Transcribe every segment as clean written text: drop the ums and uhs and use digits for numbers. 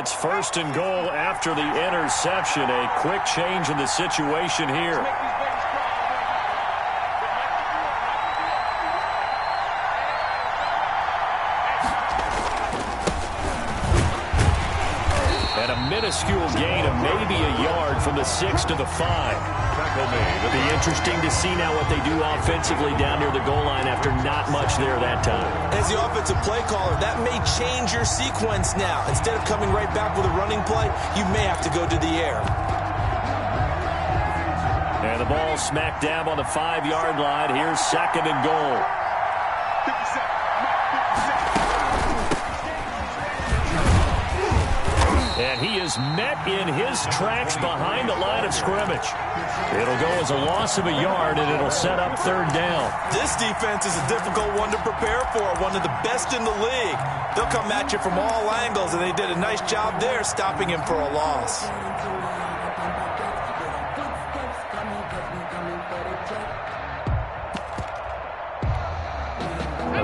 It's 1st and goal after the interception. A quick change in the situation here. And a minuscule gain of maybe a yard from the 6 to the 5. It'll be interesting to see now what they do offensively down near the goal line after not much there that time. As the offensive play caller, that may change your sequence now. Instead of coming right back with a running play, you may have to go to the air. And the ball smack dab on the 5-yard line. Here's 2nd and goal. And he is met in his tracks behind the line of scrimmage. It'll go as a loss of a yard, and it'll set up 3rd down. This defense is a difficult one to prepare for, one of the best in the league. They'll come at you from all angles, and they did a nice job there stopping him for a loss.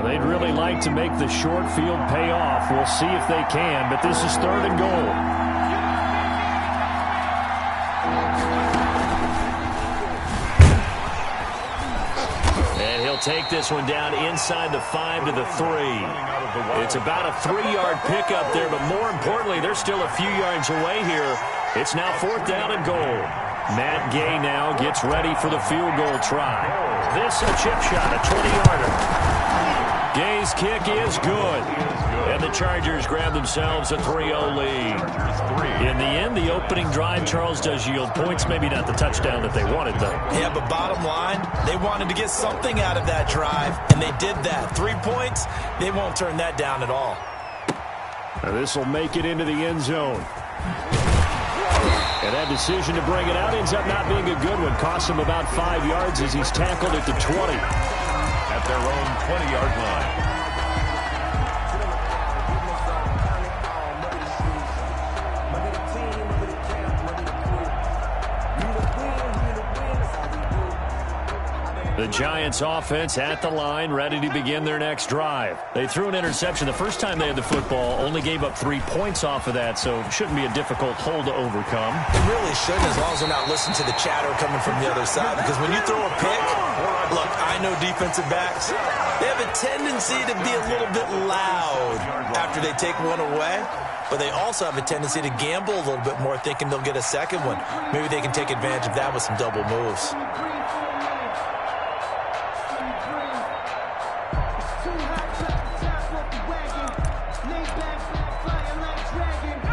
They'd really like to make the short field pay off. We'll see if they can, but this is 3rd and goal. And he'll take this one down inside the 5 to the 3. It's about a 3-yard pickup there, but more importantly, they're still a few yards away here. It's now 4th down and goal. Matt Gay now gets ready for the field goal try. This a chip shot, a 20-yarder. Gay's kick is good. And the Chargers grab themselves a 3-0 lead. In the end, the opening drive, Charles, does yield points. Maybe not the touchdown that they wanted, though. Yeah, but bottom line, they wanted to get something out of that drive, and they did that. 3 points, they won't turn that down at all. This will make it into the end zone. And that decision to bring it out ends up not being a good one. Costs him about 5 yards as he's tackled at the 20. At their own 20-yard line. The Giants offense at the line, ready to begin their next drive. They threw an interception the first time they had the football, only gave up 3 points off of that, so shouldn't be a difficult hole to overcome. It really shouldn't, as long as they're not listening to the chatter coming from the other side, because when you throw a pick, look, I know defensive backs, they have a tendency to be a little bit loud after they take one away, but they also have a tendency to gamble a little bit more, thinking they'll get a second one. Maybe they can take advantage of that with some double moves.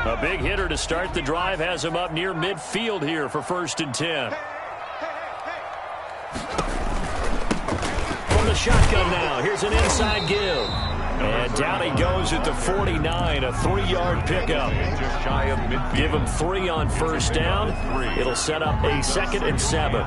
A big hitter to start the drive has him up near midfield here for 1st and 10. From the shotgun now, here's an inside give. And down he goes at the 49, a 3-yard pickup. Give him 3 on 1st down. It'll set up a 2nd and 7.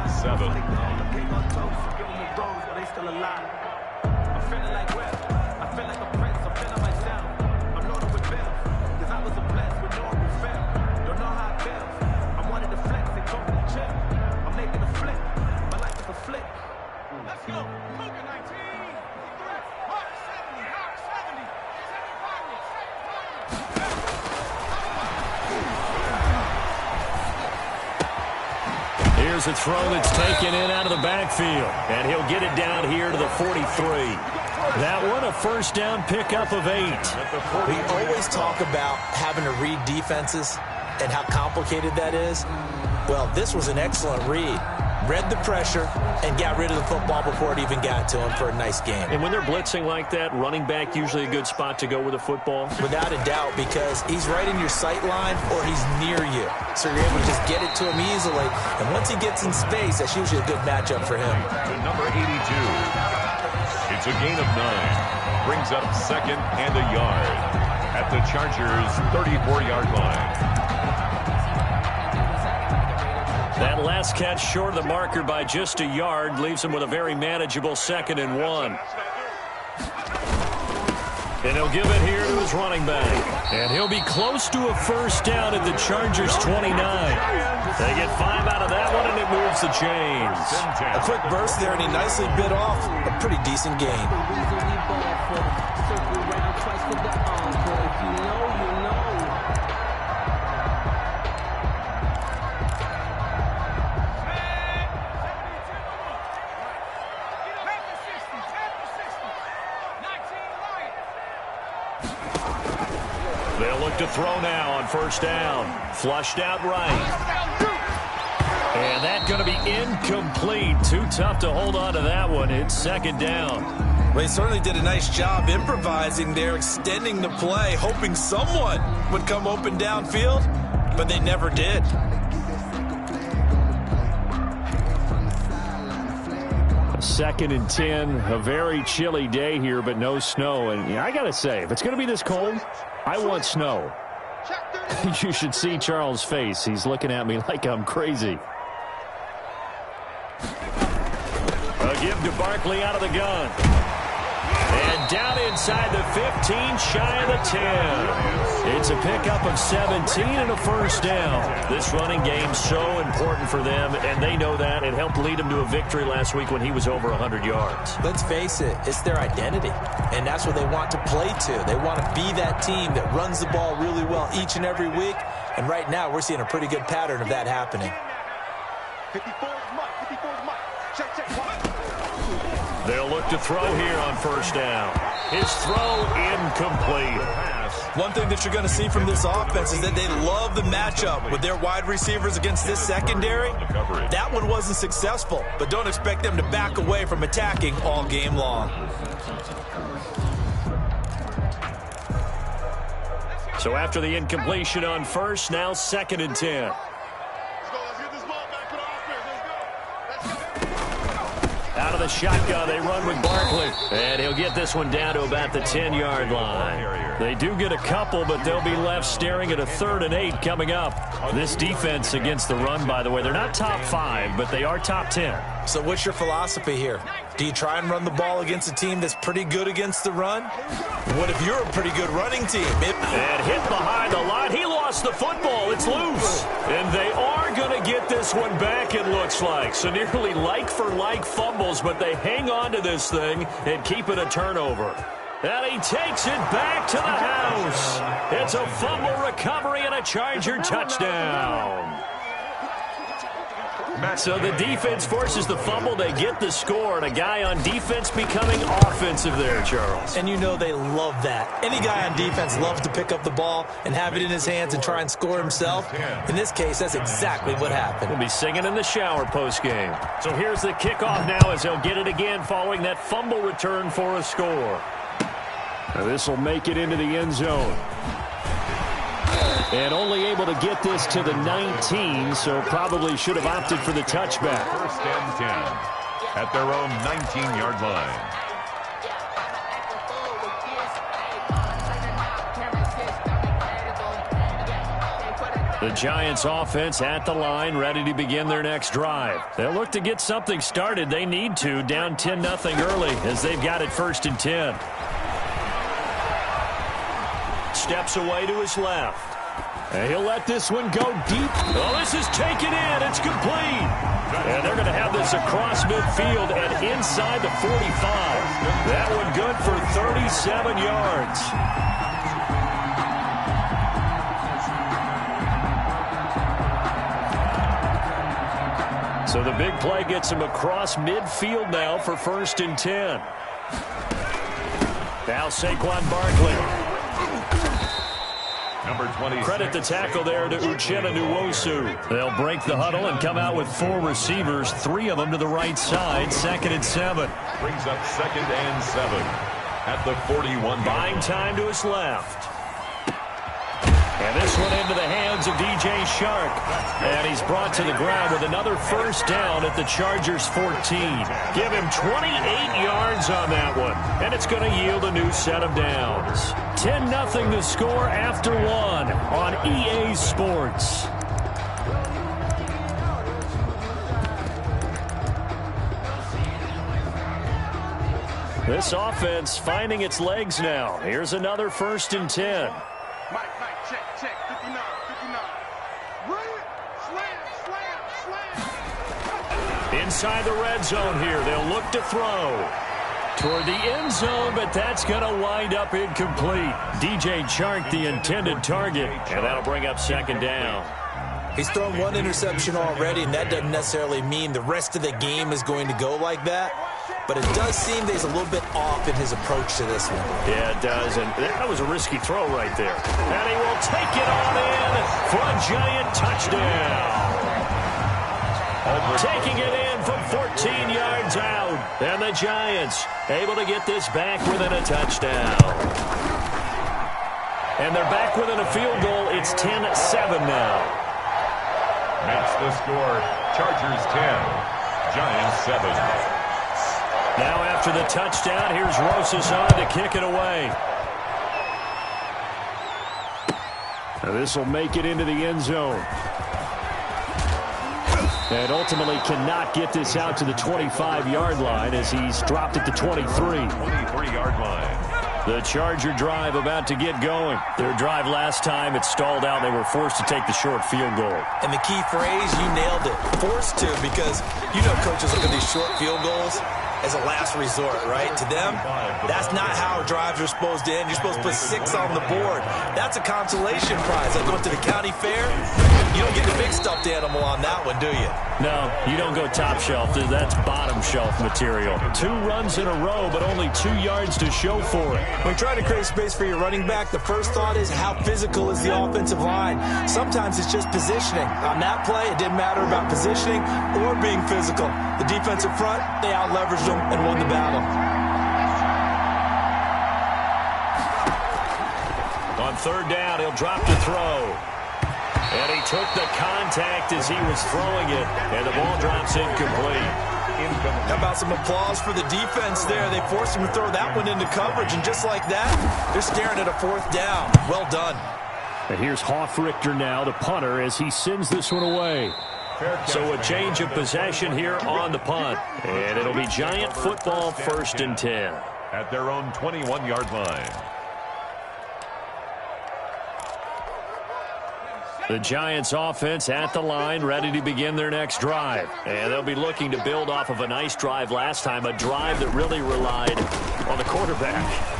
Here's a throw that's taken in out of the backfield. And he'll get it down here to the 43. That one, a 1st down pickup of 8. We always talk about having to read defenses and how complicated that is. Well, this was an excellent read. Read the pressure and got rid of the football before it even got to him for a nice game. And when they're blitzing like that, running back usually a good spot to go with the football? Without a doubt, because he's right in your sight line or he's near you. So you're able to just get it to him easily. And once he gets in space, that's usually a good matchup for him. To number 82. It's a gain of 9. Brings up 2nd and a yard at the Chargers' 34-yard line. That last catch short of the marker by just a yard leaves him with a very manageable 2nd and 1. And he'll give it here to his running back. And he'll be close to a 1st down at the Chargers' 29. They get 5 out of that one, and it moves the chains. A quick burst there, and he nicely bit off a pretty decent gain. to throw now on first down. Flushed out right. And that's going to be incomplete. Too tough to hold on to that one. It's second down. Well, he certainly did a nice job improvising there, extending the play, hoping someone would come open downfield, but they never did. Second and 10, a very chilly day here, but no snow. And I got to say, if it's going to be this cold, I want snow. You should see Charles' face. He's looking at me like I'm crazy. A give to Barkley out of the gun. And down inside the 15, shy of the 10. It's a pickup of 17 and a first down. This running game's so important for them, and they know that. It helped lead them to a victory last week when he was over 100 yards. Let's face it, it's their identity, and that's what they want to play to. They want to be that team that runs the ball really well each and every week, and right now we're seeing a pretty good pattern of that happening. 54's Mike. 54's Mike. Check, check. They'll look to throw here on first down. His throw incomplete. One thing that you're going to see from this offense is that they love the matchup with their wide receivers against this secondary. That one wasn't successful, but don't expect them to back away from attacking all game long. So after the incompletion on first, now second and 10. Out of the shotgun, they run with Barkley. And he'll get this one down to about the 10-yard line. They do get a couple, but they'll be left staring at a 3rd and 8 coming up. This defense against the run, by the way, they're not top 5, but they are top 10. So what's your philosophy here? Do you try and run the ball against a team that's pretty good against the run? What if you're a pretty good running team? And hit behind the line. He lost the football. It's loose. And they are going to get this one back, it looks like. So nearly like-for-like fumbles, but they hang on to this thing and keep it a turnover. And he takes it back to the house. It's a fumble recovery and a Charger touchdown. So the defense forces the fumble. They get the score, and a guy on defense becoming offensive there, Charles. And you know they love that. Any guy on defense loves to pick up the ball and have it in his hands and try and score himself. In this case, that's exactly what happened. He'll be singing in the shower post-game. So here's the kickoff now as they'll get it again following that fumble return for a score. Now this will make it into the end zone. And only able to get this to the 19, so probably should have opted for the touchback. 1st and 10 at their own 19-yard line. The Giants offense at the line, ready to begin their next drive. They'll look to get something started. They need to, down 10-0 early as they've got it 1st and 10. Steps away to his left. And he'll let this one go deep. Oh, this is taken in. It's complete. And they're going to have this across midfield and inside the 45. That one good for 37 yards. So the big play gets him across midfield now for 1st and 10. Now Saquon Barkley. Number 26. Credit the tackle there to Uchenna Nwosu. They'll break the huddle and come out with 4 receivers, 3 of them to the right side, 2nd and 7. Brings up 2nd and 7 at the 41. Buying time to his left. And this one into the hands of DJ Shark. And he's brought to the ground with another first down at the Chargers 14. Give him 28 yards on that one. And it's going to yield a new set of downs. 10-0 the score after 1 on EA Sports. This offense finding its legs now. Here's another 1st and 10. Mike, check, 59. Run it, slam. Inside the red zone here, they'll look to throw toward the end zone, but that's going to wind up incomplete. DJ Chark, the intended target, and that'll bring up 2nd down. He's thrown 1 interception already, and that doesn't necessarily mean the rest of the game is going to go like that. but it does seem that he's a little bit off in his approach to this one. Yeah, it does, and that was a risky throw right there. And he will take it on in for a Giant touchdown. Taking it in from 14 yards out. And the Giants able to get this back within a touchdown. And they're back within a field goal. It's 10-7 now. Makes the score Chargers 10, Giants 7. Now after the touchdown, here's Rosas on to kick it away. Now this will make it into the end zone. And ultimately cannot get this out to the 25-yard line as he's dropped at the 23. 23-yard line. The Charger drive about to get going. Their drive last time, it stalled out. They were forced to take the short field goal. And the key phrase, you nailed it. Forced to, because you know coaches look at these short field goals as a last resort, right? To them, that's not how drives are supposed to end. You're supposed to put 6 on the board. That's a consolation prize. Like going to the county fair, you don't get the big stuffed animal on that one, do you? No, you don't go top shelf. That's bottom shelf material. 2 runs in a row, but only 2 yards to show for it. When trying to create space for your running back, the first thought is how physical is the offensive line. Sometimes it's just positioning. On that play, it didn't matter about positioning or being physical. The defensive front, they out-leveraged them and won the battle. On third down, he'll drop to throw. And he took the contact as he was throwing it, and the ball drops incomplete. How about some applause for the defense there? They forced him to throw that one into coverage, and just like that, they're staring at a 4th down. Well done. And here's Hoffrichter now, the punter, as he sends this one away. So a change of possession here on the punt. And it'll be Giant football, 1st and 10. At their own 21-yard line. The Giants offense at the line, ready to begin their next drive. And they'll be looking to build off of a nice drive last time, a drive that really relied on the quarterback.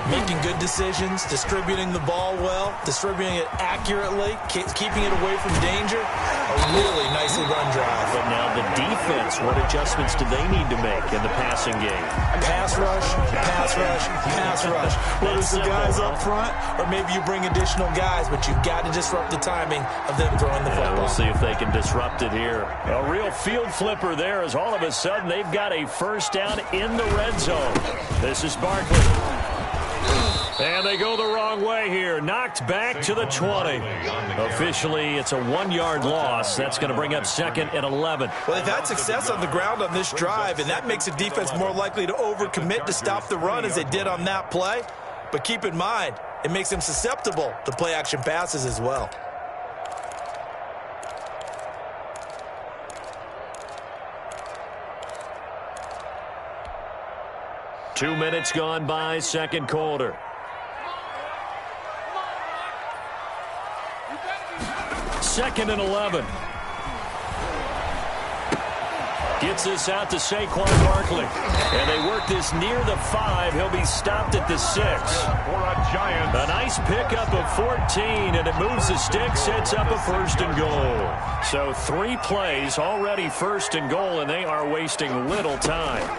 Making good decisions, distributing the ball well, distributing it accurately, keeping it away from danger. A really nicely run drive. But now the defense, what adjustments do they need to make in the passing game? Pass rush, pass rush, pass rush. Whether it's the guys up front or maybe you bring additional guys, but you've got to disrupt the timing of them throwing the football. We'll see if they can disrupt it here. A real field flipper there as all of a sudden they've got a 1st down in the red zone. This is Barkley. And they go the wrong way here. Knocked back to the 20. Officially, it's a 1-yard loss. That's going to bring up 2nd and 11. Well, they've had success on the ground on this drive, and that makes the defense more likely to overcommit to stop the run as they did on that play. But keep in mind, it makes them susceptible to play-action passes as well. Two minutes gone by, second quarter. Second and 11. Gets this out to Saquon Barkley. And they work this near the 5. He'll be stopped at the 6. For a Giant. A nice pickup of 14, and it moves the stick, sets up a 1st and goal. So 3 plays, already 1st and goal, and they are wasting little time.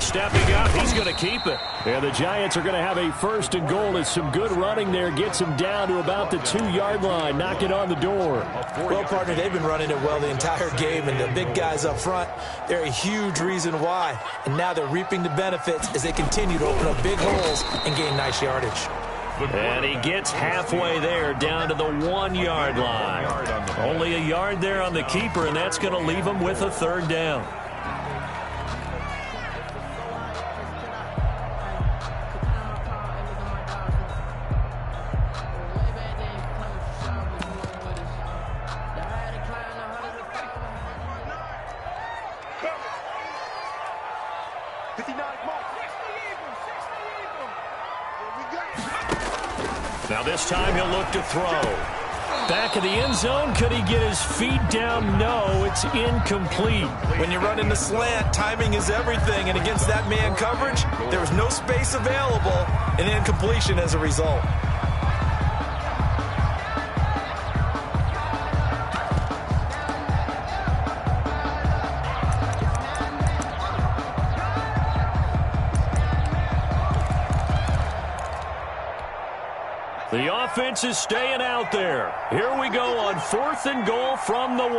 Stepping up, he's going to keep it. And the Giants are going to have a 1st and goal as some good running there gets him down to about the 2-yard line, knocking on the door. Well, partner, they've been running it well the entire game, and the big guys up front, they're a huge reason why. And now they're reaping the benefits as they continue to open up big holes and gain nice yardage. And he gets halfway there down to the 1-yard line. Only a yard there on the keeper, and that's going to leave him with a 3rd down. Now this time he'll look to throw. Back of the end zone. Could he get his feet down? No, it's incomplete. When you run in the slant, timing is everything. And against that man coverage, there was no space available, and incompletion as a result. offense is staying out there. Here we go on 4th and goal from the 1.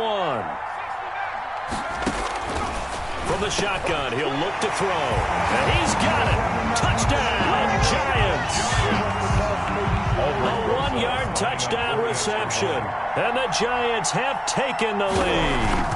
From the shotgun, he'll look to throw. And he's got it. Touchdown, Giants. A 1-yard touchdown reception. And the Giants have taken the lead.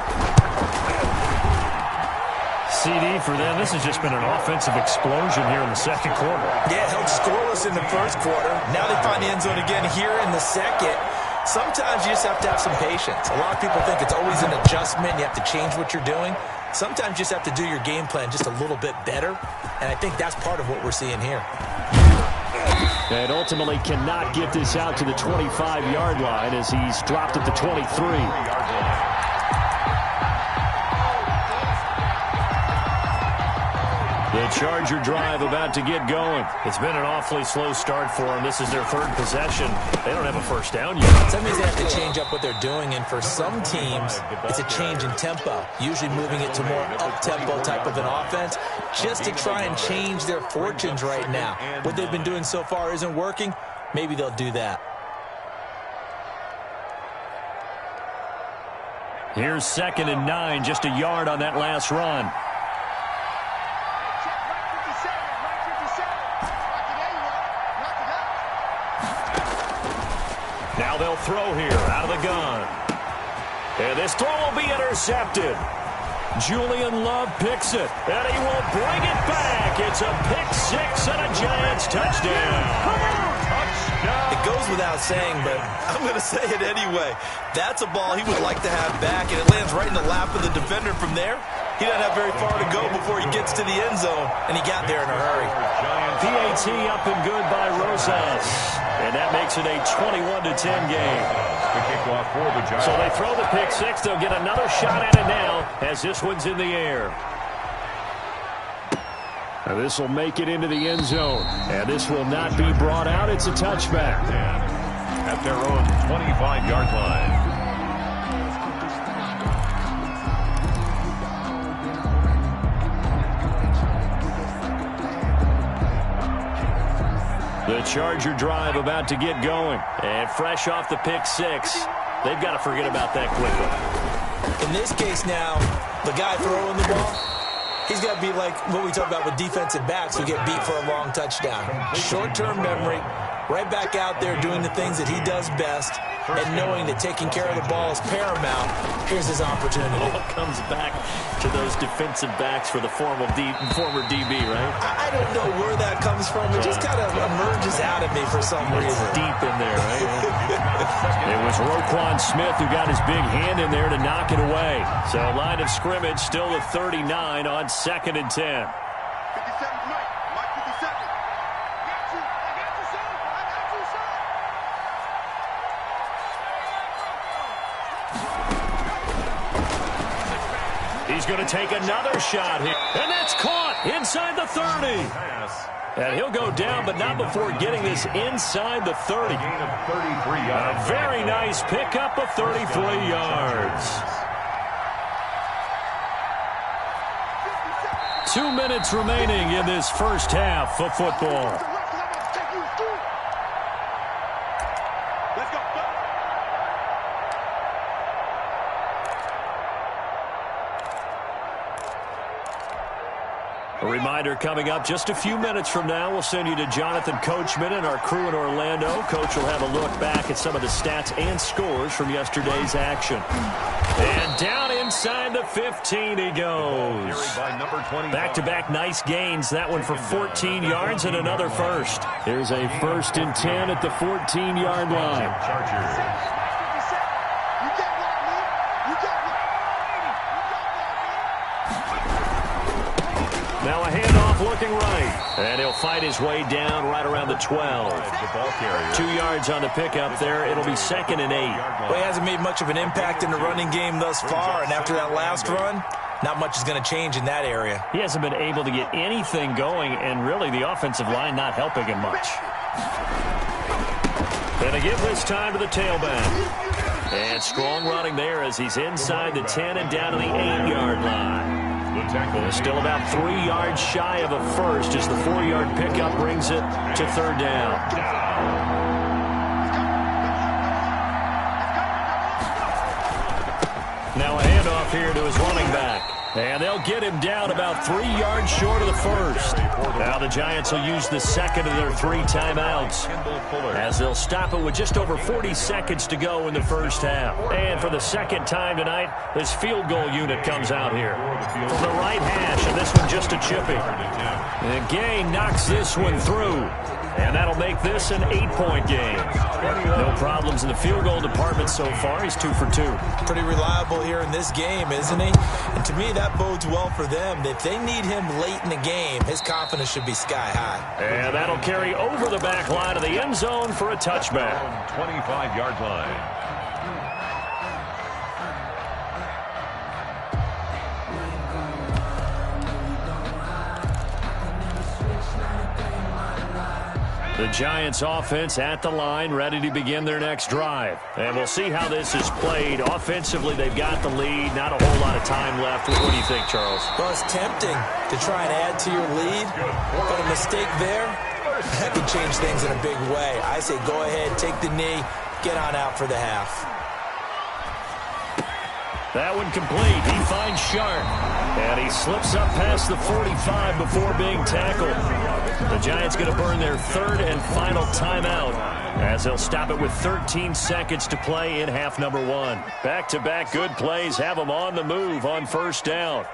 CD for them. This has just been an offensive explosion here in the second quarter. Yeah, held scoreless in the first quarter. Now they find the end zone again here in the second. Sometimes you just have to have some patience. A lot of people think it's always an adjustment. You have to change what you're doing. Sometimes you just have to do your game plan just a little bit better. And I think that's part of what we're seeing here. And ultimately cannot get this out to the 25-yard line as he's dropped at the 23. The Charger drive about to get going. It's been an awfully slow start for them. This is their 3rd possession. They don't have a first down yet. That means they have to change up what they're doing, and for some teams, it's a change in tempo, usually moving it to more up-tempo type of an offense, just to try and change their fortunes right now. What they've been doing so far isn't working. Maybe they'll do that. Here's 2nd and 9, just a yard on that last run. Now they'll throw here out of the gun. And this throw will be intercepted. Julian Love picks it, and he will bring it back. It's a pick 6 and a Giants touchdown. It goes without saying, but I'm going to say it anyway. That's a ball he would like to have back, and it lands right in the lap of the defender from there. He doesn't have very far to go before he gets to the end zone, and he got there in a hurry. PAT up and good by Rosas. And that makes it a 21-10 game. So they throw the pick 6. They'll get another shot at it now as this one's in the air. Now this will make it into the end zone. And this will not be brought out. It's a touchback. At their own 25-yard line. The Charger drive about to get going. And fresh off the pick 6, they've got to forget about that quickly. In this case now, the guy throwing the ball, he's got to be like what we talk about with defensive backs who get beat for a long touchdown. Short-term memory, right back out there doing the things that he does best, and knowing that taking care of the ball is paramount. Here's his opportunity. All comes back to those defensive backs for the former DB, right? I don't know where that comes from. It just kind of emerges out of me for some reason. It's deep in there, right? It was Roquan Smith who got his big hand in there to knock it away. So line of scrimmage still at 39 on 2nd and 10. He's going to take another shot here. And that's caught inside the 30. And he'll go down, but not before getting this inside the 30. A very nice pickup of 33 yards. 2 minutes remaining in this first half of football. A reminder coming up just a few minutes from now, we'll send you to Jonathan Coachman and our crew in Orlando. Coach will have a look back at some of the stats and scores from yesterday's action. And down inside the 15 he goes. Back-to-back nice gains. That one for 14 yards and another first. Here's a 1st and 10 at the 14-yard line. Now a handoff looking right. And he'll fight his way down right around the 12. 2 yards on the pickup there. It'll be 2nd and 8. Well, he hasn't made much of an impact in the running game thus far. And after that last run, not much is going to change in that area. He hasn't been able to get anything going. And really the offensive line not helping him much. And they give this time to the tailback. And strong running there as he's inside the 10 and down to the 8-yard line. Still about 3 yards shy of a first as the 4-yard pickup brings it to 3rd down. Now a handoff here to his running back. And they'll get him down about 3 yards short of the first. Now the Giants will use the second of their 3 timeouts, as they'll stop it with just over 40 seconds to go in the first half. And for the second time tonight, this field goal unit comes out here from the right hash, and this one just a chippy. And Gay knocks this one through. And that'll make this an 8-point game. No problems in the field goal department so far. He's 2 for 2. Pretty reliable here in this game, isn't he? And to me, that bodes well for them. If they need him late in the game, his confidence should be sky high. And that'll carry over the back line of the end zone for a touchback. 25-yard line. The Giants offense at the line, ready to begin their next drive. And we'll see how this is played. Offensively, they've got the lead. Not a whole lot of time left. What do you think, Charles? Well, it's tempting to try and add to your lead, but a mistake there, that could change things in a big way. I say go ahead, take the knee, get on out for the half. That one complete. He finds Sharp. And he slips up past the 45 before being tackled. The Giants going to burn their 3rd and final timeout, as they'll stop it with 13 seconds to play in half number 1. Back-to-back good plays have them on the move on first down.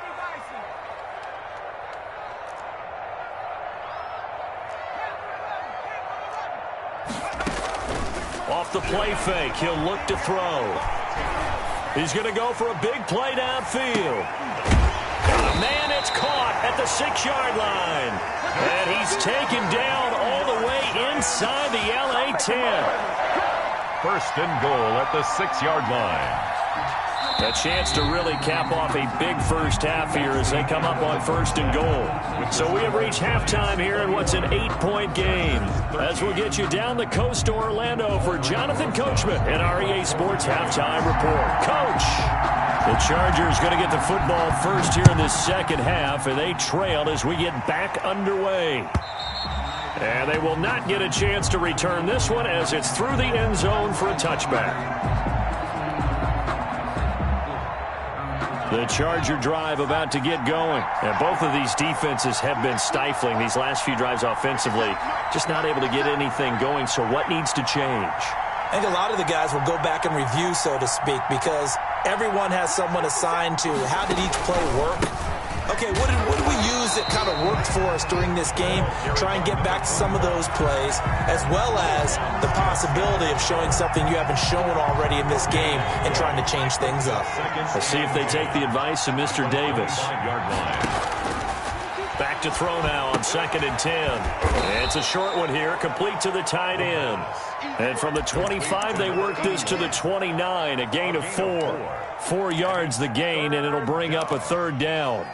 Off the play fake, he'll look to throw. He's going to go for a big play downfield. Man, it's caught at the 6-yard line. And he's taken down all the way inside the LA 10. First and goal at the 6-yard line. A chance to really cap off a big first half here as they come up on first and goal. So we have reached halftime here in what's an 8-point game, as we'll get you down the coast to Orlando for Jonathan Coachman in our EA Sports Halftime Report. Coach! The Chargers going to get the football first here in this second half, and they trail as we get back underway. And they will not get a chance to return this one as it's through the end zone for a touchback. The Charger drive about to get going. And both of these defenses have been stifling these last few drives offensively. Just not able to get anything going, so what needs to change? I think a lot of the guys will go back and review, so to speak, because everyone has someone assigned to how did each play work. Okay, what did we use that kind of worked for us during this game? Try and get back to some of those plays, as well as the possibility of showing something you haven't shown already in this game and trying to change things up. Let's see if they take the advice of Mr. Davis. Back to throw now on 2nd and 10. It's a short one here, complete to the tight end. And from the 25, they work this to the 29, a gain of 4. 4 yards the gain, and it'll bring up a 3rd down.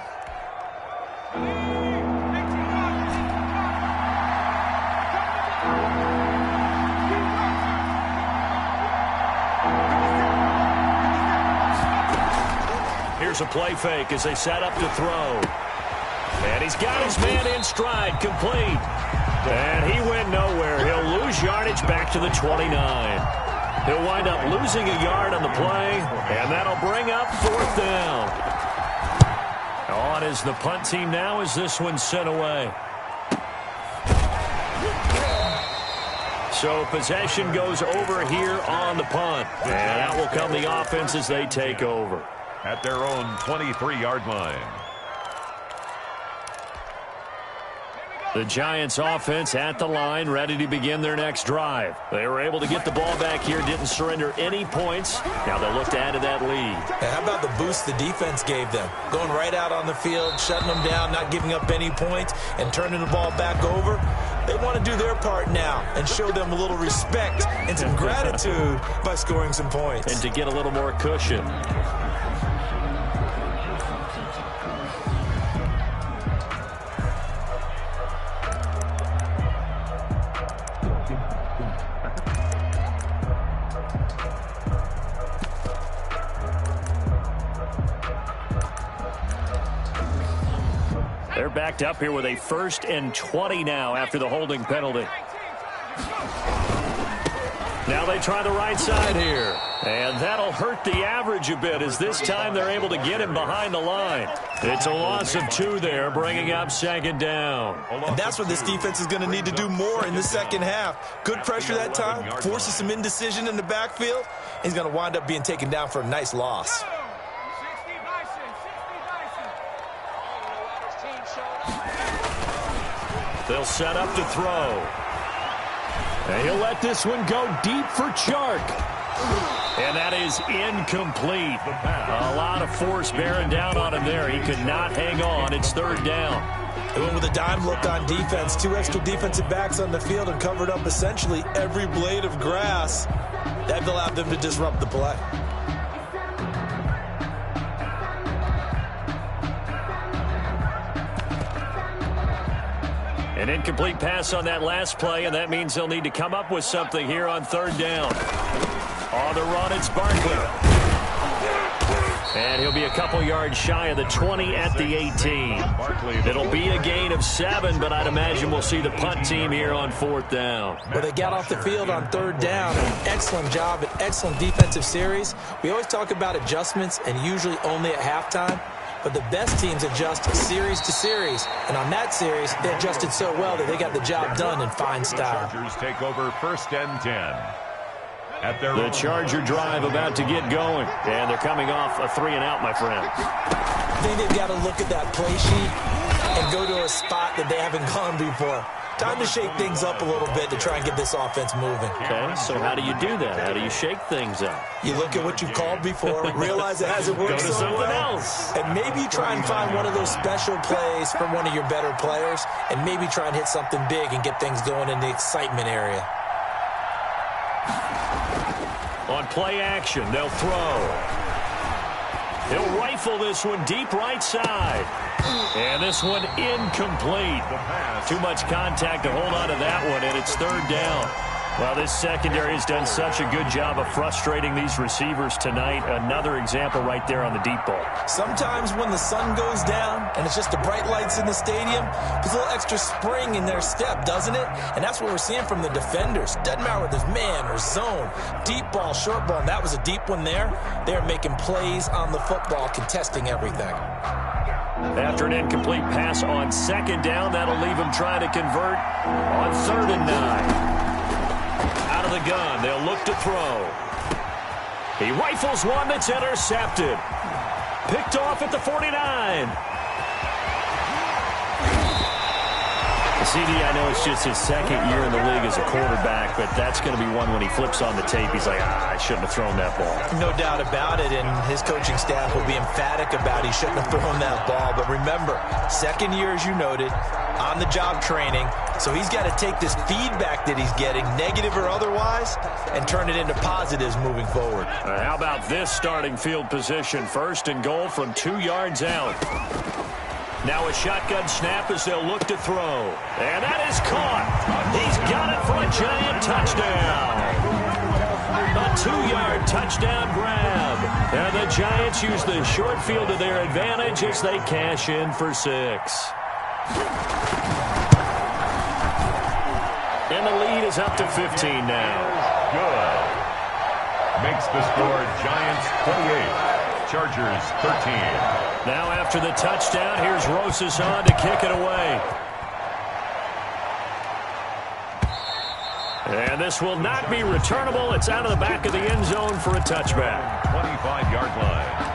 Here's a play fake as they set up to throw. And he's got his man in stride, complete. And he went nowhere. He'll lose yardage back to the 29. He'll wind up losing a yard on the play, and that'll bring up 4th down. On is the punt team now as this one's sent away. So possession goes over here on the punt. And out will come the offense as they take over. At their own 23-yard line. The Giants offense at the line, ready to begin their next drive. They were able to get the ball back here, didn't surrender any points. Now they'll look to add to that lead. And how about the boost the defense gave them? Going right out on the field, shutting them down, not giving up any points, and turning the ball back over. They want to do their part now and show them a little respect and some gratitude by scoring some points. And to get a little more cushion. They're backed up here with a 1st and 20 now after the holding penalty. Now they try the right side here. And that'll hurt the average a bit as this time they're able to get him behind the line. It's a loss of 2 there, bringing up second down. And that's what this defense is going to need to do more in the second half. Good pressure that time, forces some indecision in the backfield. He's going to wind up being taken down for a nice loss. They'll set up to throw. And he'll let this one go deep for Chark. And that is incomplete. A lot of force bearing down on him there. He could not hang on. It's third down. They went with a dime look on defense. 2 extra defensive backs on the field and covered up essentially every blade of grass. That allowed them to disrupt the play. An incomplete pass on that last play, and that means they'll need to come up with something here on third down. On the run, it's Barkley. And he'll be a couple yards shy of the 20 at the 18. It'll be a gain of 7, but I'd imagine we'll see the punt team here on fourth down. Well, they got off the field on third down. An excellent job, an excellent defensive series. We always talk about adjustments, and usually only at halftime. But the best teams adjust series to series. And on that series, they adjusted so well that they got the job done in fine style. The Chargers take over 1st and 10. The Charger drive about to get going. And they're coming off a 3-and-out, my friend. I think they've got to look at that play sheet and go to a spot that they haven't gone before. Time to shake things up a little bit to try and get this offense moving. Okay, so how do you do that? How do you shake things up? You look at what you've called before, realize it hasn't worked Go to so something well, else. and maybe try and find one of those special plays from one of your better players, and maybe try and hit something big and get things going in the excitement area. On play action, they'll throw. He'll rifle this one deep right side. And this one incomplete. Too much contact to hold on to that one, and it's third down. Well, this secondary has done such a good job of frustrating these receivers tonight. Another example right there on the deep ball. Sometimes when the sun goes down and it's just the bright lights in the stadium, there's a little extra spring in their step, doesn't it? And that's what we're seeing from the defenders. Doesn't matter whether it's man or zone, deep ball, short ball, and that was a deep one there. They're making plays on the football, contesting everything. After an incomplete pass on second down, that'll leave him trying to convert on 3rd and 9. Out of the gun, they'll look to throw. He rifles one that's intercepted. Picked off at the 49. CD, I know it's just his 2nd year in the league as a quarterback, but that's going to be one when he flips on the tape. He's like, I shouldn't have thrown that ball. No doubt about it, and his coaching staff will be emphatic about he shouldn't have thrown that ball. But remember, 2nd year, as you noted, on-the-job training, so he's got to take this feedback that he's getting, negative or otherwise, and turn it into positives moving forward. How about this starting field position? 1st and goal from 2 yards out. Now a shotgun snap as they'll look to throw. And that is caught. He's got it for a giant touchdown. A 2-yard touchdown grab. And the Giants use the short field to their advantage as they cash in for 6. And the lead is up to 15 now. Good. Makes the score Giants 28. Chargers 13. Now after the touchdown, here's Rosas on to kick it away. And this will not be returnable. It's out of the back of the end zone for a touchback. 25-yard line.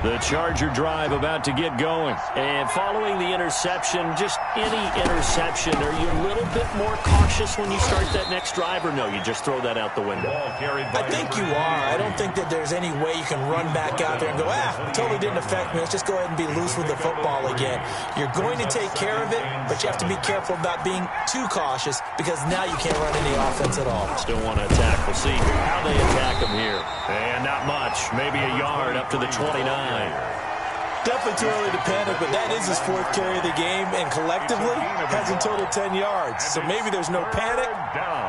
The Charger drive about to get going. And following the interception, just any interception, are you a little bit more cautious when you start that next drive, or no, you just throw that out the window? I think you are. I don't think that there's any way you can run back out there and go, totally didn't affect me. Let's just go ahead and be loose with the football again. You're going to take care of it, but you have to be careful about being too cautious because now you can't run any offense at all. Still want to attack. We'll see how they attack them here. And not much. Maybe a yard up to the 29. Definitely too early to panic, but that is his 4th carry of the game, and collectively has in total 10 yards. So maybe there's no panic,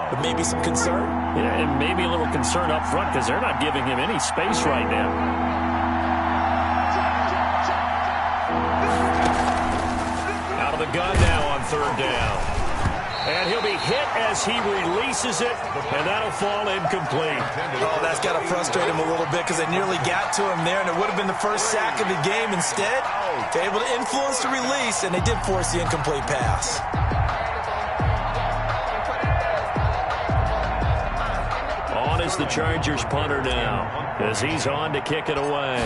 but maybe some concern. Yeah, and maybe a little concern up front because they're not giving him any space right now. Out of the gun now on 3rd down. And he'll be hit as he releases it, and that'll fall incomplete. Oh, that's got to frustrate him a little bit because they nearly got to him there, and it would have been the first sack of the game. Instead, they're able to influence the release, and they did force the incomplete pass. On is the Chargers punter now, as he's on to kick it away.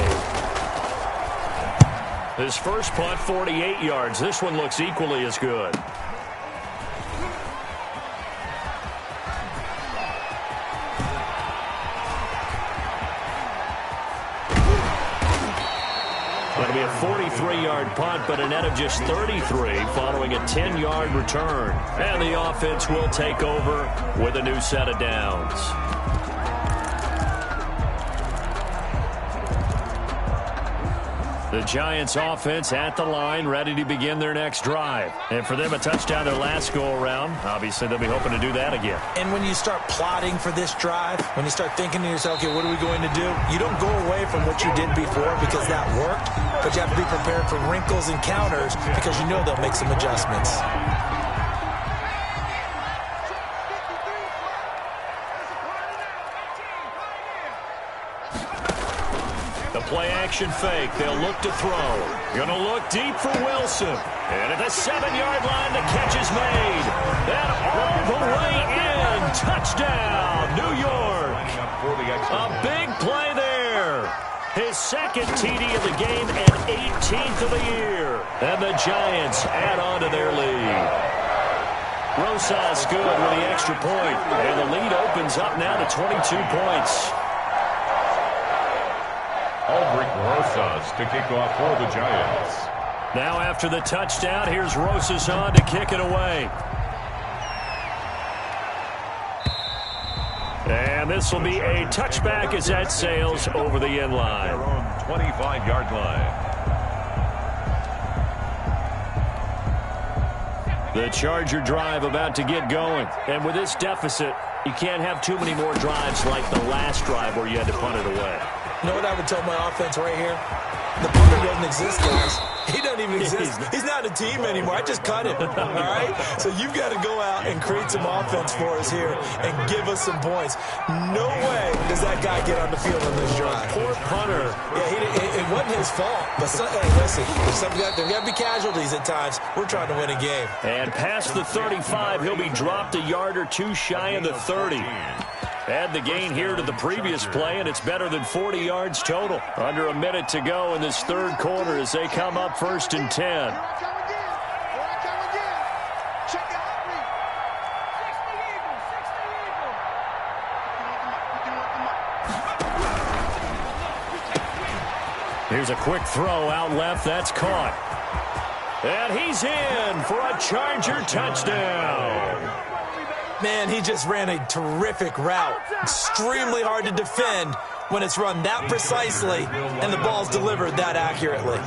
His first punt, 48 yards. This one looks equally as good. Going to be a 43-yard punt, but a net of just 33 following a 10-yard return. And the offense will take over with a new set of downs. The Giants offense at the line, ready to begin their next drive. And for them, a touchdown their last go-around. Obviously, they'll be hoping to do that again. And when you start plotting for this drive, when you start thinking to yourself, okay, what are we going to do? You don't go away from what you did before because that worked, but you have to be prepared for wrinkles and counters because you know they'll make some adjustments. Play-action fake. They'll look to throw. Going to look deep for Wilson. And at the 7-yard line, the catch is made. And all the way in. Touchdown, New York. A big play there. His second TD of the game and 18th of the year. And the Giants add on to their lead. Rosas good with the extra point. And the lead opens up now to 22 points. Rosas to kick off for the Giants. Now after the touchdown, here's Rosas on to kick it away. And this will be a touchback as that sails over the end line. Their own 25-yard line. The Charger drive about to get going. And with this deficit, you can't have too many more drives like the last drive where you had to punt it away. You know what I would tell my offense right here? The punter doesn't exist, guys. He doesn't even exist. He's not a team anymore. I just cut him, all right? So you've got to go out and create some offense for us here and give us some points. No way does that guy get on the field on this drive. Poor punter. Yeah, it wasn't his fault. But, hey, listen, there got to be casualties at times. We're trying to win a game. And past the 35, he'll be dropped a yard or two shy of the 30. Add the gain here to the previous play, and it's better than 40 yards total. Under a minute to go in this third quarter as they come up 1st and 10. Here's a quick throw out left. That's caught. And he's in for a Charger touchdown. Man, he just ran a terrific route. Extremely hard to defend when it's run that precisely and the ball's delivered that accurately.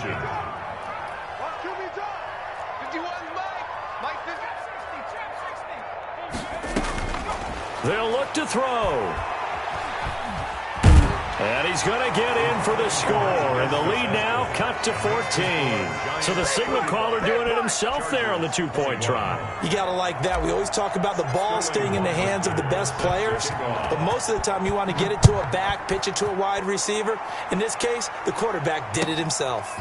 They'll look to throw. And he's going to get in for the score. And the lead now cut to 14. So the signal caller doing it himself there on the two-point try. You got to like that. We always talk about the ball staying in the hands of the best players. But most of the time you want to get it to a back, pitch it to a wide receiver. In this case, the quarterback did it himself.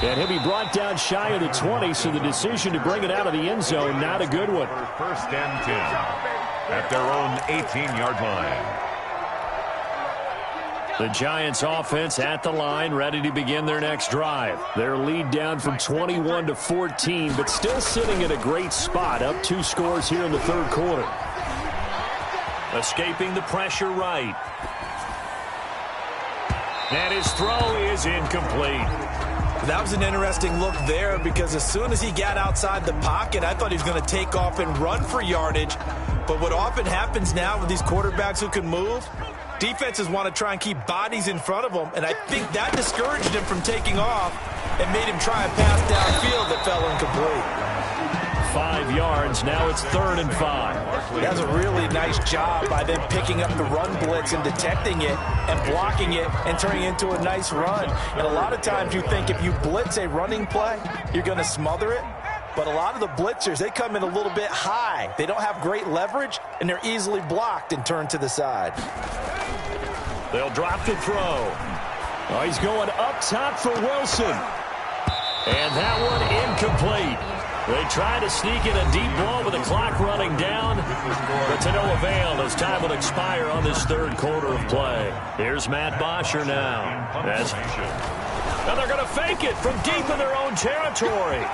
And he'll be brought down shy of the 20, so the decision to bring it out of the end zone, not a good one. 1st and 10 at their own 18-yard line. The Giants offense at the line, ready to begin their next drive. Their lead down from 21 to 14, but still sitting at a great spot, up 2 scores here in the third quarter. Escaping the pressure right. And his throw is incomplete. That was an interesting look there because as soon as he got outside the pocket, I thought he was going to take off and run for yardage. But what often happens now with these quarterbacks who can move, defenses want to try and keep bodies in front of them, and I think that discouraged him from taking off and made him try a pass downfield that fell incomplete. 5 yards. Now it's 3rd and 5. That's a really nice job by them picking up the run blitz and detecting it and blocking it and turning it into a nice run. And a lot of times you think if you blitz a running play, you're going to smother it. But a lot of the blitzers, they come in a little bit high. They don't have great leverage, and they're easily blocked and turned to the side. They'll drop the throw. Oh, he's going up top for Wilson. And that one incomplete. They try to sneak in a deep ball with the clock running down, but to no avail as time will expire on this 3rd quarter of play. Here's Matt Bosher now. Now they're going to fake it from deep in their own territory.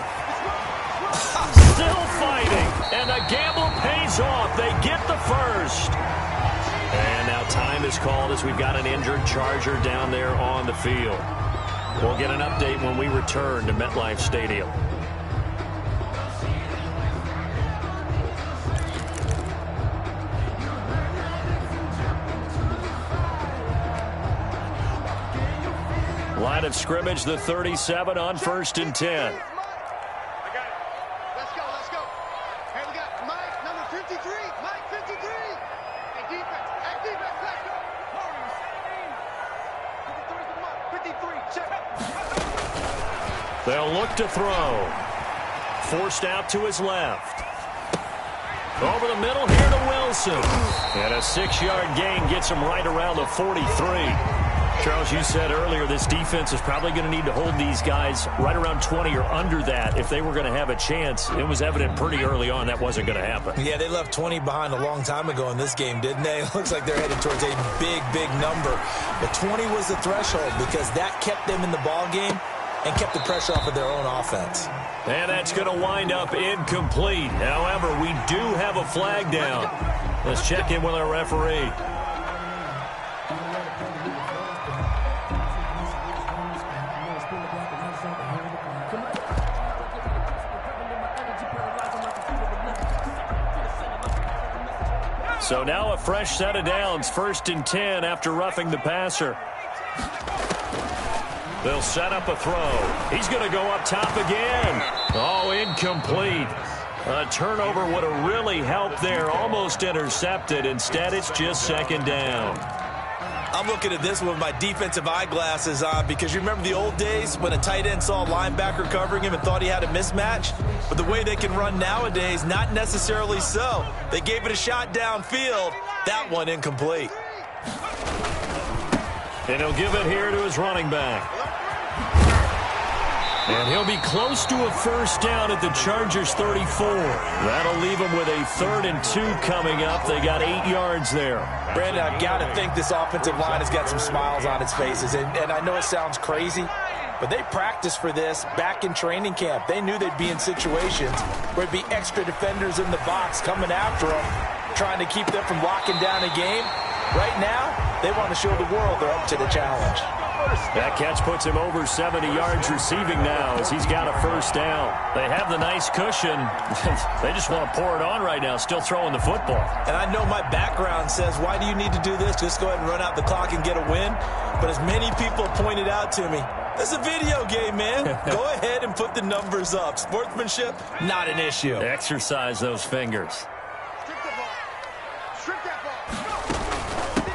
Still fighting, and the gamble pays off. They get the first. And now time is called as we've got an injured Charger down there on the field. We'll get an update when we return to MetLife Stadium. Line of scrimmage, the 37 on 1st and 10. They'll look to throw. Forced out to his left. Over the middle here to Wilson. And a 6-yard gain gets him right around the 43. Charles, you said earlier this defense is probably going to need to hold these guys right around 20 or under that if they were going to have a chance. It was evident pretty early on that wasn't going to happen. Yeah, they left 20 behind a long time ago in this game, didn't they? It looks like they're headed towards a big, big number. But 20 was the threshold because that kept them in the ball game and kept the pressure off of their own offense. And that's going to wind up incomplete. However, we do have a flag down. Let's check in with our referee. So now a fresh set of downs, 1st and 10 after roughing the passer. They'll set up a throw. He's going to go up top again. Oh, incomplete. A turnover would have really helped there. Almost intercepted. Instead, it's just 2nd down. I'm looking at this with my defensive eyeglasses on because you remember the old days when a tight end saw a linebacker covering him and thought he had a mismatch? But the way they can run nowadays, not necessarily so. They gave it a shot downfield. That one incomplete. And he'll give it here to his running back. And he'll be close to a 1st down at the Chargers 34. That'll leave them with a 3rd and 2 coming up. They got 8 yards there. Brandon, I've got to think this offensive line has got some smiles on its faces. And I know it sounds crazy, but they practiced for this back in training camp. They knew they'd be in situations where there'd be extra defenders in the box coming after them, trying to keep them from locking down a game. Right now, they want to show the world they're up to the challenge. That catch puts him over 70 yards receiving now as he's got a 1st down. They have the nice cushion. They just want to pour it on right now, still throwing the football. And I know my background says, why do you need to do this? Just go ahead and run out the clock and get a win. But as many people pointed out to me, it's a video game, man. Go ahead and put the numbers up. Sportsmanship, not an issue. Exercise those fingers.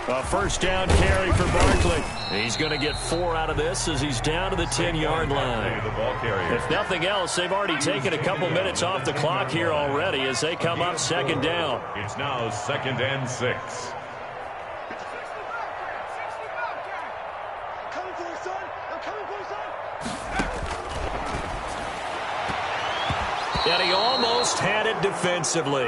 A 1st down carry for Barkley. He's going to get 4 out of this as he's down to the 10-yard line. If nothing else, they've already taken a couple minutes off the clock here already as they come up 2nd down. It's now 2nd and 6. And he almost had it defensively.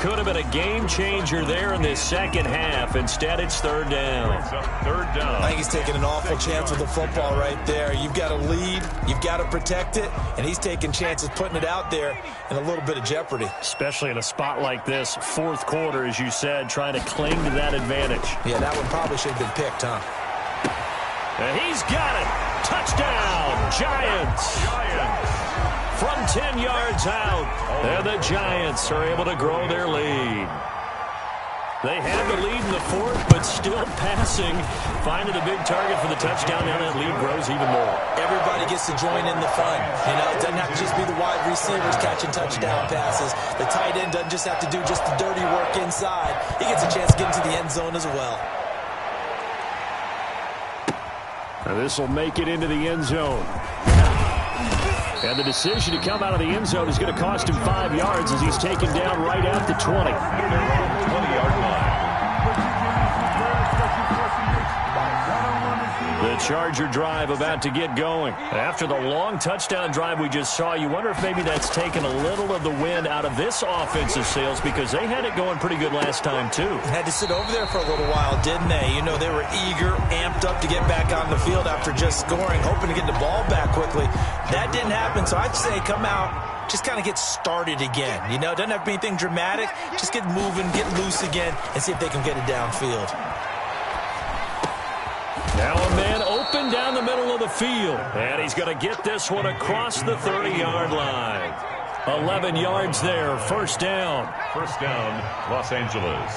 Could have been a game changer there in this 2nd half. Instead, it's 3rd down. 3rd down. I think he's taking an awful chance with the football right there. You've got to lead. You've got to protect it. And he's taking chances putting it out there in a little bit of jeopardy. Especially in a spot like this, 4th quarter, as you said, trying to cling to that advantage. Yeah, that one probably should have been picked, huh? And he's got it. Touchdown, Giants. From 10 yards out, and the Giants are able to grow their lead. They have the lead in the fourth, but still passing. Finding a big target for the touchdown. Now that lead grows even more. Everybody gets to join in the fun. You know, it doesn't have to just be the wide receivers catching touchdown passes. The tight end doesn't just have to do just the dirty work inside. He gets a chance to get into the end zone as well. Now this will make it into the end zone. And the decision to come out of the end zone is going to cost him 5 yards as he's taken down right at the 20. 20-yard line. The Charger drive about to get going. After the long touchdown drive we just saw, you wonder if maybe that's taken a little of the wind out of this offensive sails because they had it going pretty good last time too. Had to sit over there for a little while, didn't they? You know, they were eager, amped up to get back on the field after just scoring, hoping to get the ball back quickly. That didn't happen, so I'd say come out, just kind of get started again. You know, it doesn't have to be anything dramatic. Just get moving, get loose again, and see if they can get it downfield. Now a man open down the middle of the field. And he's going to get this one across the 30-yard line. 11 yards there, first down. First down, Los Angeles.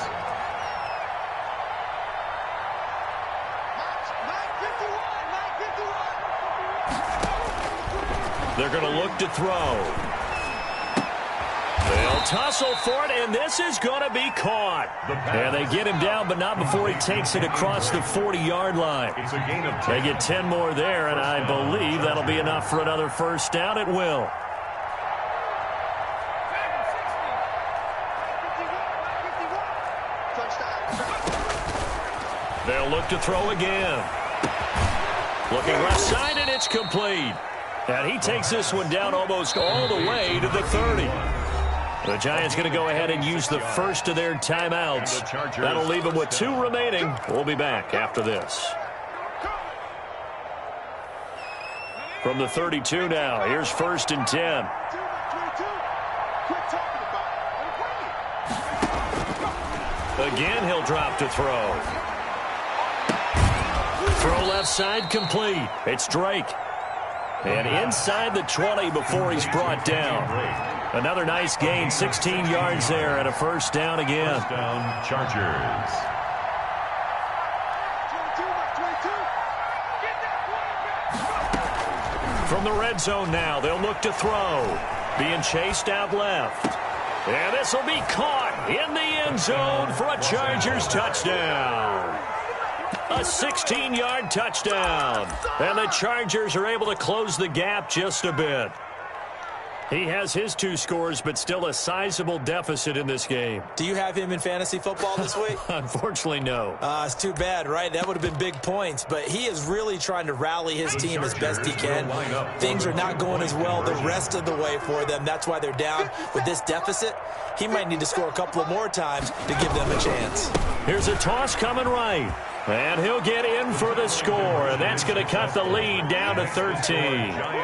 They're going to look to throw. They'll tussle for it, and this is going to be caught. And they get him down, but not before he takes it across the 40-yard line. It's a gain of 10. They get 10 more there, and I believe that'll be enough for another first down. It will. They'll look to throw again. Looking left side, and it's complete. And he takes this one down almost all the way to the 30. The Giants going to go ahead and use the first of their timeouts. That'll leave them with 2 remaining. We'll be back after this. From the 32 now, here's 1st and 10. Again, he'll drop to throw. Throw left side complete. It's Drake. And inside the 20 before he's brought down. Another nice gain, 16 yards there, and a first down again. First down, Chargers. From the red zone now, they'll look to throw. Being chased out left. And this will be caught in the end zone for a Chargers touchdown. A 16-yard touchdown. And the Chargers are able to close the gap just a bit. He has his 2 scores, but still a sizable deficit in this game. Do you have him in fantasy football this week? Unfortunately, no. It's too bad, right? That would have been big points, but he is really trying to rally his team as best he can. Things are not going as well the rest of the way for them. That's why they're down. With this deficit, he might need to score a couple of more times to give them a chance. Here's a toss coming right. And he'll get in for the score. And that's going to cut the lead down to 13.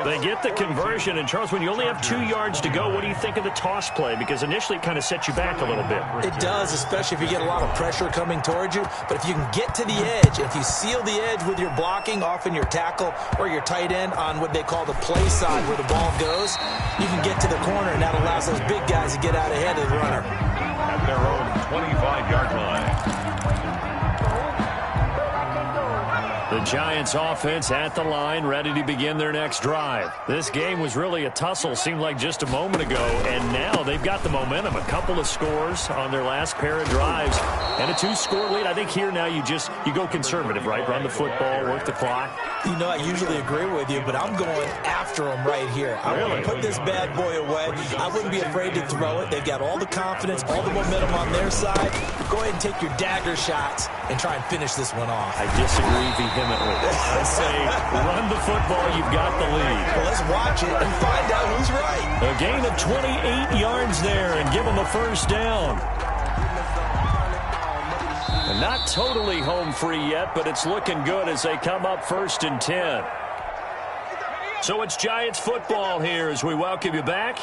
They get the conversion. And, Charles, when you only have 2 yards to go, what do you think of the toss play? Because initially it kind of sets you back a little bit. It does, especially if you get a lot of pressure coming towards you. But if you can get to the edge, if you seal the edge with your blocking, often your tackle or your tight end on what they call the play side where the ball goes, you can get to the corner, and that allows those big guys to get out ahead of the runner. At their own 25-yard line. The Giants offense at the line, ready to begin their next drive. This game was really a tussle, seemed like just a moment ago, and now they've got the momentum. A couple of scores on their last pair of drives, and a 2-score lead. I think here now you go conservative, right? Run the football, work the clock. You know, I usually agree with you, but I'm going after them right here. I want to put this bad boy away. I wouldn't be afraid to throw it. They've got all the confidence, all the momentum on their side. Go ahead and take your dagger shots and try and finish this one off. I disagree vehemently. I say run the football, you've got the lead. Well, let's watch it and find out who's right. A gain of 28 yards there and give them a first down. And not totally home free yet, but it's looking good as they come up 1st and 10. So it's Giants football here as we welcome you back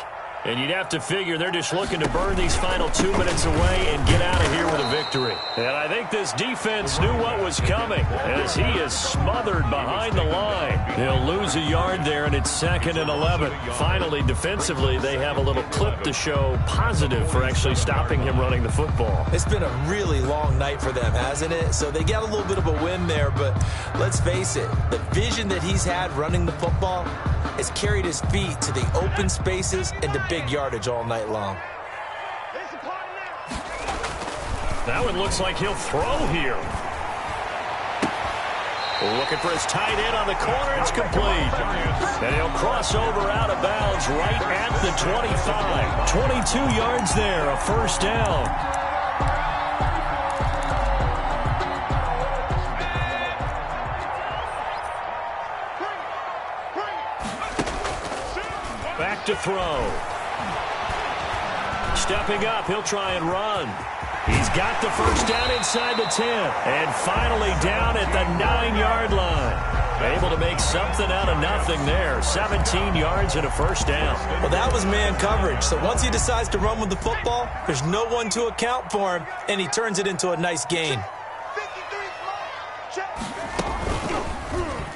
And you'd have to figure they're just looking to burn these final 2 minutes away and get out of here with a victory. And I think this defense knew what was coming as he is smothered behind the line. He'll lose a yard there, and it's 2nd and 11. Finally, defensively, they have a little clip to show positive for actually stopping him running the football. It's been a really long night for them, hasn't it? So they got a little bit of a win there, but let's face it, the vision that he's had running the football has carried his feet to the open spaces and to big yardage all night long. That one looks like he'll throw here. Looking for his tight end on the corner. It's complete. And he'll cross over out of bounds right at the 25. 22 yards there, a first down. Back to throw. Stepping up, he'll try and run. He's got the first down inside the 10. And finally down at the 9-yard line. Able to make something out of nothing there. 17 yards and a first down. Well, that was man coverage. So once he decides to run with the football, there's no one to account for him, and he turns it into a nice gain.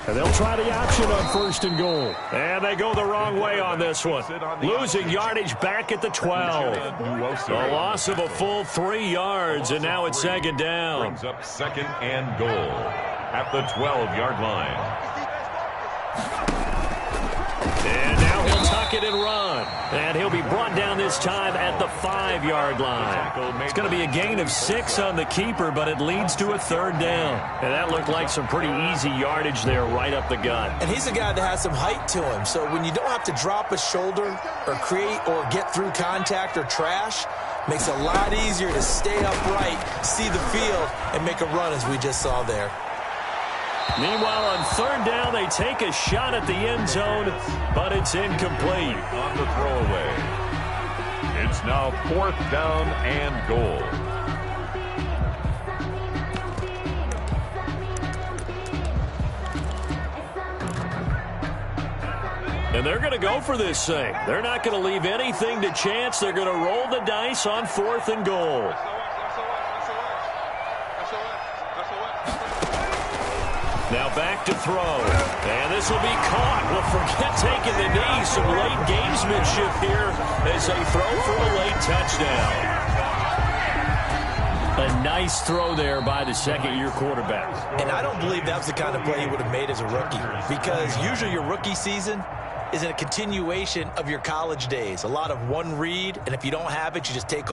And they'll try the option on 1st and goal. And they go the wrong way on this one. Losing yardage back at the 12. A loss of a full 3 yards, and now it's 2nd down. Brings up 2nd and goal at the 12-yard line. And now he'll tuck it and run. And he'll be brought down this time at the 5-yard line. It's going to be a gain of 6 on the keeper, but it leads to a 3rd down. And that looked like some pretty easy yardage there right up the gut. And he's a guy that has some height to him. So when you don't have to drop a shoulder or create or get through contact or trash, makes it a lot easier to stay upright, see the field, and make a run as we just saw there. Meanwhile, on 3rd down, they take a shot at the end zone, but it's incomplete. On the throwaway. It's now 4th down and goal. And they're going to go for this thing. They're not going to leave anything to chance. They're going to roll the dice on 4th and goal. Now back to throw. And this will be caught. Well, forget taking the knee. Some late gamesmanship here as they throw for a late touchdown. A nice throw there by the 2nd-year quarterback. And I don't believe that was the kind of play he would have made as a rookie, because usually your rookie season is a continuation of your college days. A lot of one read, and if you don't have it, you just take